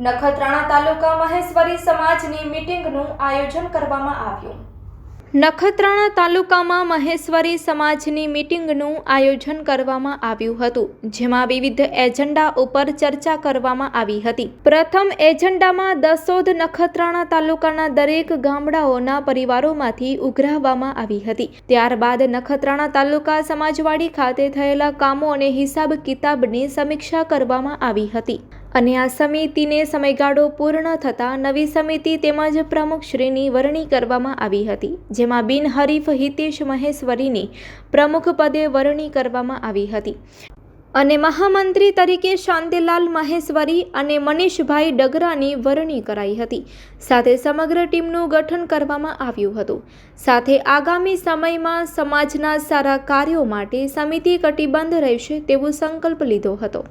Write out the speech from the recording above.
નખત્રાણા તાલુકા મહેશ્વરી સમાજની મીટિંગનું આયોજન કરવામાં આવ્યું. નખત્રાણા તાલુકામાં મહેશ્વરી સમાજની મીટિંગનું આયોજન કરવામાં આવ્યું હતું, જેમાં વિવિધ એજન્ડા ઉપર ચર્ચા કરવામાં આવી હતી. પ્રથમ એજન્ડામાં દસોદ નખત્રાણા તાલુકાના દરેક ગામડાઓના પરિવારોમાંથી ઉઘરાવવામાં આવી હતી. ત્યારબાદ નખત્રાણા તાલુકા સમાજવાડી ખાતે થયેલા કામો અને હિસાબ કિતાબની સમીક્ષા કરવામાં આવી હતી અને આ સમિતિને સમયગાળો પૂર્ણ થતાં નવી સમિતિ તેમજ પ્રમુખશ્રીની વરણી કરવામાં આવી હતી, જેમાં બિનહરીફ હિતેશ મહેશ્વરીની પ્રમુખ પદે વરણી કરવામાં આવી હતી અને મહામંત્રી તરીકે શાંતિલાલ મહેશ્વરી અને મનીષભાઈ ડગરાની વરણી કરાઈ હતી. સાથે સમગ્ર ટીમનું ગઠન કરવામાં આવ્યું હતું. સાથે આગામી સમયમાં સમાજના સારા કાર્યો માટે સમિતિ કટિબદ્ધ રહેશે તેવો સંકલ્પ લીધો હતો.